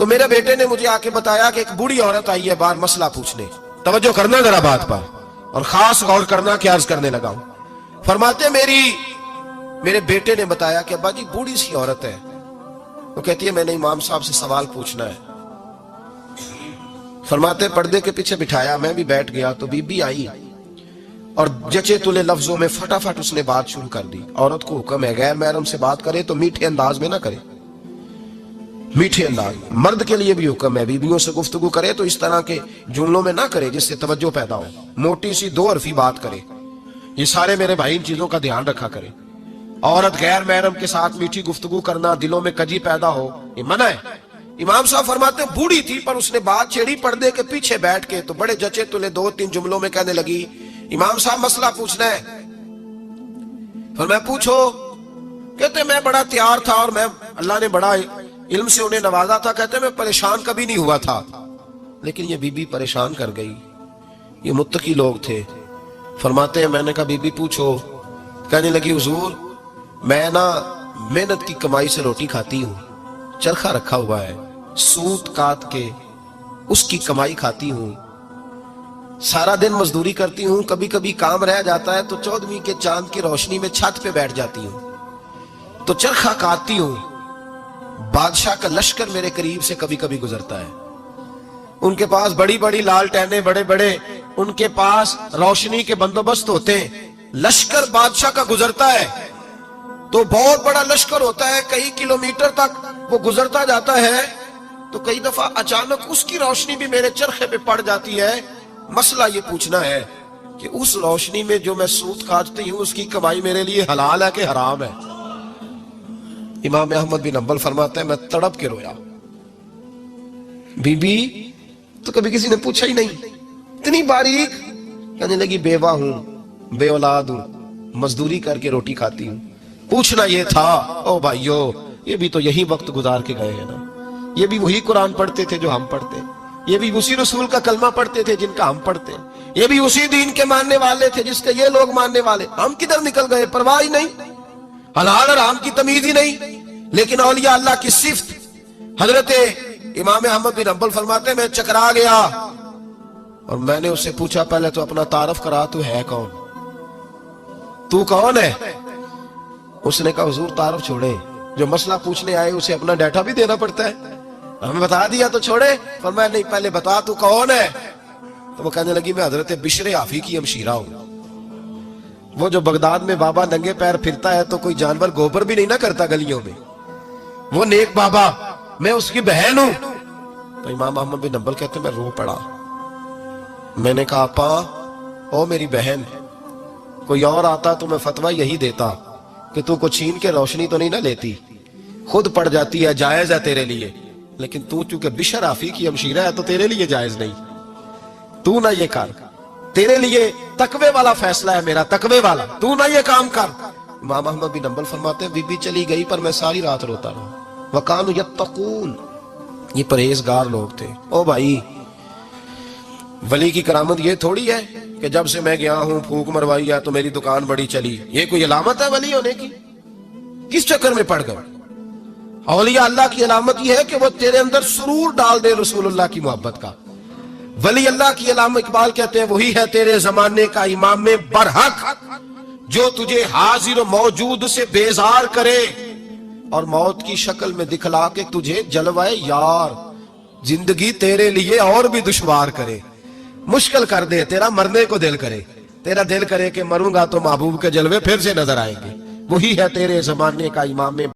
تو میرے بیٹے نے مجھے آ کے بتایا کہ ایک بوڑھی عورت آئی ہے باہر مسئلہ پوچھنے. توجہ کرنا ذرا بات پر اور خاص غور کرنا کہ عرض کرنے لگا ہوں. فرماتے میرے بیٹے نے بتایا کہ ابا جی بوڑھی سی عورت ہے. وہ کہتی ہے میں نے امام صاحب سے سوال پوچھنا ہے. فرماتے پردے کے پیچھے بٹھایا, میں بھی بیٹھ گیا تو بی بی آئی اور جچے تلے لفظوں میں فٹافٹ اس نے بات شروع کر دی. عورت کو حکم ہے غیر محرم سے بات کرے تو میٹھے انداز میں نہ کرے, میٹھے انداز. مرد کے لیے بھی حکم ہے بیویوں سے گفتگو کرے تو اس طرح کے جملوں میں نہ کرے جس سے توجہ پیدا ہو, موٹی سی دو حرفی بات کرے. یہ سارے میرے بھائی ان چیزوں کا دھیان رکھا کرے. عورت غیر محرم کے ساتھ میٹھی گفتگو کرنا, دلوں میں کجی پیدا ہو, یہ منع ہے. امام صاحب فرماتے ہیں بوڑھی تھی پر اس نے بات چھیڑی پردے کے پیچھے بیٹھ کے, تو بڑے جچے تلے 2-3 جملوں میں کہنے لگی امام صاحب مسئلہ پوچھنا ہے. پھر میں پوچھو. کہتے میں بڑا تیار تھا اور میں اللہ نے بڑا علم سے انہیں نوازا تھا. کہتے میں پریشان کبھی نہیں ہوا تھا, لیکن یہ بی بی پریشان کر گئی. یہ متقی لوگ تھے. فرماتے ہیں میں نے کہا بی بی پوچھو. کہنے لگی حضور میں نا محنت کی کمائی سے روٹی کھاتی ہوں, چرخہ رکھا ہوا ہے, سوت کاٹ کے اس کی کمائی کھاتی ہوں, سارا دن مزدوری کرتی ہوں, کبھی کبھی کام رہ جاتا ہے تو 14ویں کے چاند کی روشنی میں چھت پہ بیٹھ جاتی ہوں تو چرخہ کاٹتی ہوں. بادشاہ کا لشکر میرے قریب سے کبھی کبھی گزرتا ہے, ان کے پاس بڑی بڑی لالٹینیں, بڑے بڑے ان کے پاس روشنی کے بندوبست ہوتے ہیں. لشکر بادشاہ کا گزرتا ہے تو بہت بڑا لشکر ہوتا ہے, کئی کلومیٹر تک وہ گزرتا جاتا ہے, تو کئی دفعہ اچانک اس کی روشنی بھی میرے چرخے پہ پڑ جاتی ہے. مسئلہ یہ پوچھنا ہے کہ اس روشنی میں جو میں سوت کاٹتی ہوں اس کی کمائی میرے لیے حلال ہے کہ حرام ہے؟ امام احمد بن حنبل فرماتے ہیں میں تڑپ کے رویا. بی بی تو کبھی کسی نے پوچھا ہی نہیں, اتنی باریک. کہنے لگی بیوہ ہوں, بے اولاد ہوں, مزدوری کر کے روٹی کھاتی ہوں. پوچھنا یہ تھا. او بھائیو یہ بھی تو یہی وقت گزار کے گئے ہیں نا, یہ بھی وہی قرآن پڑھتے تھے جو ہم پڑھتے, یہ بھی اسی رسول کا کلمہ پڑھتے تھے جن کا ہم پڑھتے, یہ بھی اسی دین کے ماننے والے تھے جس کے یہ لوگ ماننے والے. ہم کدھر نکل گئے؟ پرواہ ہی نہیں, حلال حرام کی تمیز ہی نہیں. لیکن اولیاء اللہ کی صفت. حضرت امام احمد بن حنبل فرماتے ہیں میں چکرا گیا اور میں نے اس سے پوچھا پہلے تو اپنا تعارف کرا, تو ہے کون, تو کون ہے؟ اس نے کہا حضور تعارف چھوڑے, جو مسئلہ پوچھنے آئے اسے اپنا ڈیٹا بھی دینا پڑتا ہے, ہمیں بتا دیا تو چھوڑے. فرمایا نہیں پہلے بتا تو کون ہے. تو وہ کہنے لگی میں حضرت بشر حافی کی ہمشیرہ ہوں. وہ جو بغداد میں بابا ننگے پیر پھرتا ہے تو کوئی جانور گوبر بھی نہیں نہ کرتا گلیوں میں, وہ نیک بابا, میں اس کی بہن ہوں. تو امام احمد بن حنبل کہتے ہیں میں رو پڑا. میں نے کہا آپا او میری بہن, کوئی اور آتا تو میں فتویٰ یہی دیتا کہ تو کو چھین کے روشنی تو نہیں نہ لیتی, خود پڑ جاتی ہے, جائز ہے تیرے لیے. لیکن تو چونکہ بشر حافی کی ہمشیرہ ہے تو تیرے لیے جائز نہیں, تو نہ یہ کر, تیرے لیے تقوی والا فیصلہ ہے میرا, تقوی والا, تو نہ یہ کام کر. امام احمد بن حنبل فرماتے ہیں بی بی چلی گئی پر میں ساری رات روتا رہا. وَقَانُوا يَتَّقُونَ, یہ پرہیزگار لوگ تھے. او بھائی ولی کی کرامت یہ تھوڑی ہے کہ جب سے میں گیا ہوں پھونک مروائی ہے تو میری دکان بڑی چلی. یہ کوئی علامت ہے ولی ہونے کی؟ کس چکر میں پڑ گئے؟ اولیاء اللہ کی علامت یہ ہے کہ وہ تیرے اندر سرور ڈال دے رسول اللہ کی محبت کا. ولی اللہ کی علامت اقبال کہتے ہیں وہی ہے تیرے زمانے کا امام برحق جو تجھے حاضر و موجود سے بیزار کرے اور موت کی شکل میں دکھلا کے تجھے جلوائے یار, زندگی تیرے لیے اور بھی دشوار کرے, مشکل کر دے, تیرا مرنے کو دل کرے, تیرا دل کرے کہ مروں گا تو محبوب کے جلوے پھر سے نظر آئیں گے. وہی ہے تیرے زمانے کا امام